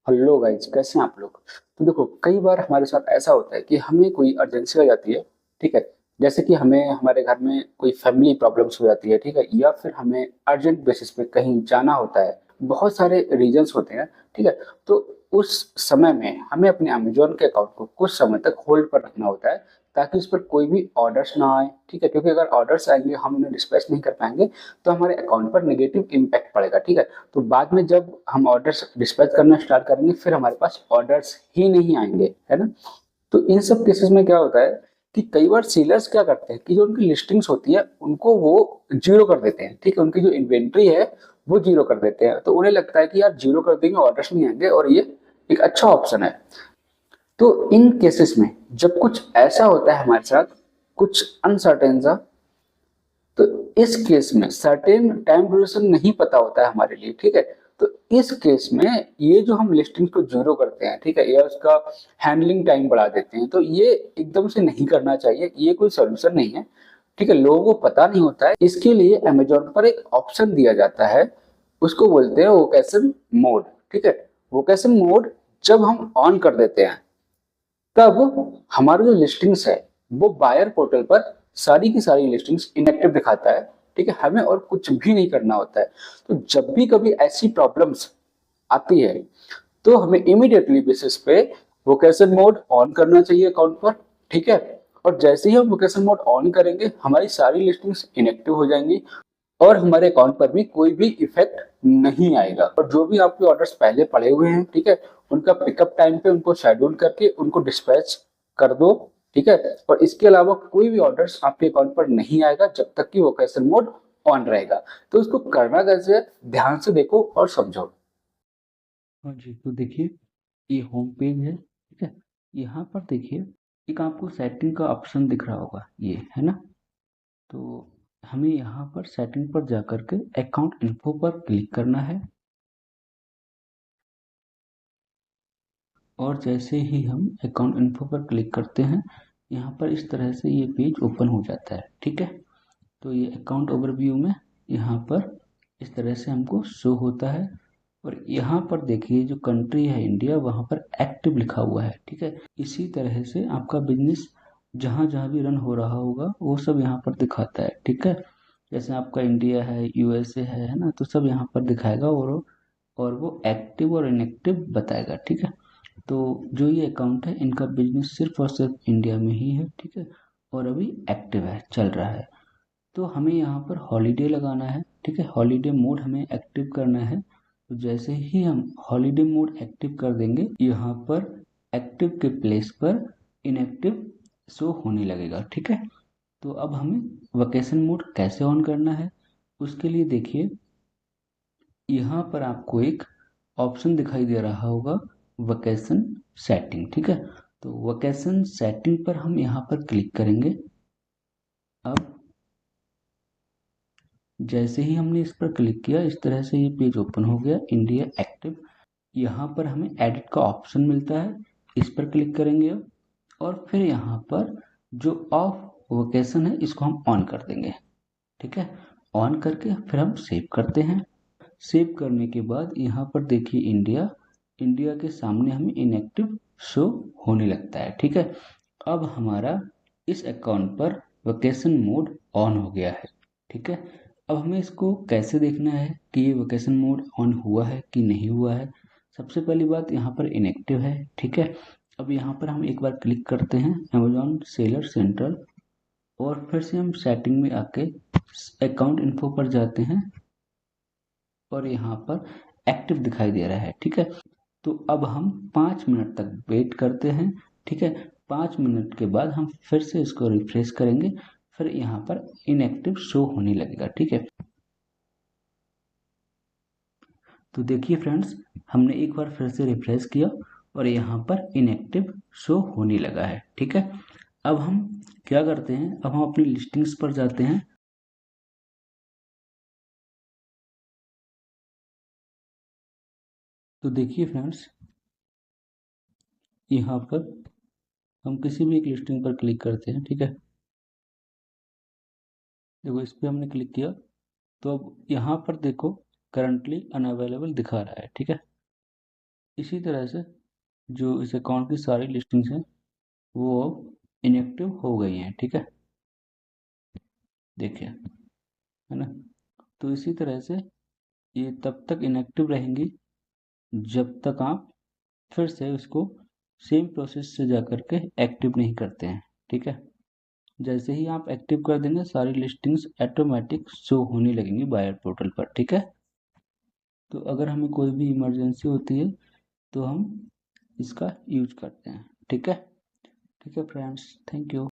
Hello guys, कैसे हैं आप लोग। तो देखो, कई बार हमारे साथ ऐसा होता है कि हमें कोई अर्जेंसी आ जाती है। ठीक है। जैसे कि हमें हमारे घर में कोई फैमिली प्रॉब्लम्स हो जाती है, ठीक है, या फिर हमें अर्जेंट बेसिस पे कहीं जाना होता है। बहुत सारे रीजंस होते हैं। ठीक है। तो उस समय में हमें अपने अमेजोन के अकाउंट को कुछ समय तक होल्ड पर रखना होता है, ताकि उस पर कोई भी ऑर्डर्स ना आए। ठीक है, क्योंकि अगर ऑर्डर्स आएंगे, हम उन्हें डिस्पैच नहीं कर पाएंगे, तो हमारे अकाउंट पर नेगेटिव इम्पैक्ट पड़ेगा। ठीक है। तो बाद में जब हम ऑर्डर्स डिस्पैच करना स्टार्ट करेंगे, फिर हमारे पास ऑर्डर्स ही नहीं आएंगे, है ना। तो इन सब केसेस में क्या होता है कि कई बार सेलर्स क्या करते हैं कि जो उनकी लिस्टिंग्स होती है उनको वो जीरो कर देते हैं। ठीक है, उनकी जो इन्वेंट्री है वो जीरो कर देते हैं। तो उन्हें लगता है कि यार जीरो कर देंगे, ऑर्डर्स नहीं आएंगे, और ये एक अच्छा ऑप्शन है। तो इन केसेस में जब कुछ ऐसा होता है हमारे साथ, कुछ अनसर्टेन सा, तो इस केस में सर्टेन टाइम ड्यूरेशन नहीं पता होता है हमारे लिए। ठीक है। तो इस केस में ये जो हम लिस्टिंग को जीरो करते हैं, ठीक है, या उसका हैंडलिंग टाइम बढ़ा देते हैं, तो ये एकदम से नहीं करना चाहिए। ये कोई सोल्यूशन नहीं है। ठीक है, लोगों को पता नहीं होता है। इसके लिए अमेजोन पर एक ऑप्शन दिया जाता है, उसको बोलते हैं वोकेशन मोड। ठीक है। वोकेशन मोड जब हम ऑन कर देते हैं, तब हमारा जो लिस्टिंग्स है वो बायर पोर्टल पर सारी की सारी लिस्टिंग्स इनएक्टिव दिखाता है। ठीक है, हमें और कुछ भी नहीं करना होता है। तो जब भी कभी ऐसी प्रॉब्लम्स आती है, तो हमें इमीडिएटली बेसिस पे वोकेशन मोड ऑन करना चाहिए अकाउंट पर। ठीक है। और जैसे ही हम वोकेशन मोड ऑन करेंगे, हमारी सारी लिस्टिंग्स इनएक्टिव हो जाएंगी, और हमारे अकाउंट पर भी कोई भी इफेक्ट नहीं आएगा। और जो भी आपके ऑर्डर्स पहले पड़े हुए हैं, ठीक है, उनका पिकअप टाइम पे उनको शेड्यूल करके उनको डिस्पैच कर दो। ठीक है। और इसके अलावा कोई भी ऑर्डर्स आपके अकाउंट पर नहीं आएगा जब तक कि वोकेशन मोड ऑन रहेगा। तो इसको करना कैसे है, ध्यान से देखो और समझो। हाँ जी, तो देखिए ये होम पेज है, ठीक है। यहाँ पर देखिए एक आपको सेटिंग का ऑप्शन दिख रहा होगा, ये है ना। तो हमें यहाँ पर सेटिंग पर जा कर के अकाउंट इन्फो पर क्लिक करना है, और जैसे ही हम अकाउंट इन्फो पर क्लिक करते हैं, यहाँ पर इस तरह से ये पेज ओपन हो जाता है, ठीक है। तो ये अकाउंट ओवरव्यू में यहाँ पर इस तरह से हमको शो होता है। और यहाँ पर देखिए जो कंट्री है इंडिया, वहाँ पर एक्टिव लिखा हुआ है, ठीक है। इसी तरह से आपका बिजनेस जहाँ जहाँ भी रन हो रहा होगा वो सब यहाँ पर दिखाता है, ठीक है। जैसे आपका इंडिया है, यूएसए है ना, तो सब यहाँ पर दिखाएगा, और वो एक्टिव और इनएक्टिव बताएगा, ठीक है। तो जो ये अकाउंट है, इनका बिजनेस सिर्फ और सिर्फ इंडिया में ही है, ठीक है, और अभी एक्टिव है, चल रहा है। तो हमें यहाँ पर हॉलीडे लगाना है, ठीक है। हॉलीडे मोड हमें एक्टिव करना है। तो जैसे ही हम हॉलीडे मोड एक्टिव कर देंगे, यहाँ पर एक्टिव के प्लेस पर इनएक्टिव शो होने लगेगा, ठीक है। तो अब हमें वैकेशन मोड कैसे ऑन करना है, उसके लिए देखिए यहाँ पर आपको एक ऑप्शन दिखाई दे रहा होगा, वैकेशन सेटिंग, ठीक है। तो वैकेशन सेटिंग पर हम यहाँ पर क्लिक करेंगे। अब जैसे ही हमने इस पर क्लिक किया, इस तरह से ये पेज ओपन हो गया, इंडिया एक्टिव। यहाँ पर हमें एडिट का ऑप्शन मिलता है, इस पर क्लिक करेंगे और फिर यहाँ पर जो ऑफ वोकेशन है इसको हम ऑन कर देंगे, ठीक है। ऑन करके फिर हम सेव करते हैं। सेव करने के बाद यहाँ पर देखिए इंडिया, इंडिया के सामने हमें इनएक्टिव शो होने लगता है, ठीक है। अब हमारा इस अकाउंट पर वैकेशन मोड ऑन हो गया है, ठीक है। अब हमें इसको कैसे देखना है कि ये वैकेशन मोड ऑन हुआ है कि नहीं हुआ है। सबसे पहली बात, यहाँ पर इनएक्टिव है, ठीक है। अब यहाँ पर हम एक बार क्लिक करते हैं अमेजॉन सेलर सेंट्रल, और फिर से हम सेटिंग में आके अकाउंट इन्फो पर जाते हैं, और यहाँ पर एक्टिव दिखाई दे रहा है, ठीक है। तो अब हम 5 मिनट तक वेट करते हैं, ठीक है। 5 मिनट के बाद हम फिर से इसको रिफ्रेश करेंगे, फिर यहाँ पर इनएक्टिव शो होने लगेगा, ठीक है। तो देखिए फ्रेंड्स, हमने एक बार फिर से रिफ्रेश किया और यहाँ पर इनएक्टिव शो होने लगा है, ठीक है। अब हम क्या करते हैं, अब हम अपनी लिस्टिंग्स पर जाते हैं। तो देखिए फ्रेंड्स, यहाँ पर हम किसी भी एक लिस्टिंग पर क्लिक करते हैं, ठीक है। देखो इस पर हमने क्लिक किया, तो अब यहाँ पर देखो करंटली अनअवेलेबल दिखा रहा है, ठीक है। इसी तरह से जो इस अकाउंट की सारी लिस्टिंग्स हैं वो अब इनएक्टिव हो गई हैं, ठीक है, देखिए, है ना। तो इसी तरह से ये तब तक इनएक्टिव रहेंगी जब तक आप फिर से उसको सेम प्रोसेस से जा कर के एक्टिव नहीं करते हैं, ठीक है। जैसे ही आप एक्टिव कर देंगे सारी लिस्टिंग्स ऑटोमेटिक शो होने लगेंगी बायर पोर्टल पर, ठीक है। तो अगर हमें कोई भी इमरजेंसी होती है तो हम इसका यूज करते हैं, ठीक है। ठीक है फ्रेंड्स, थैंक यू।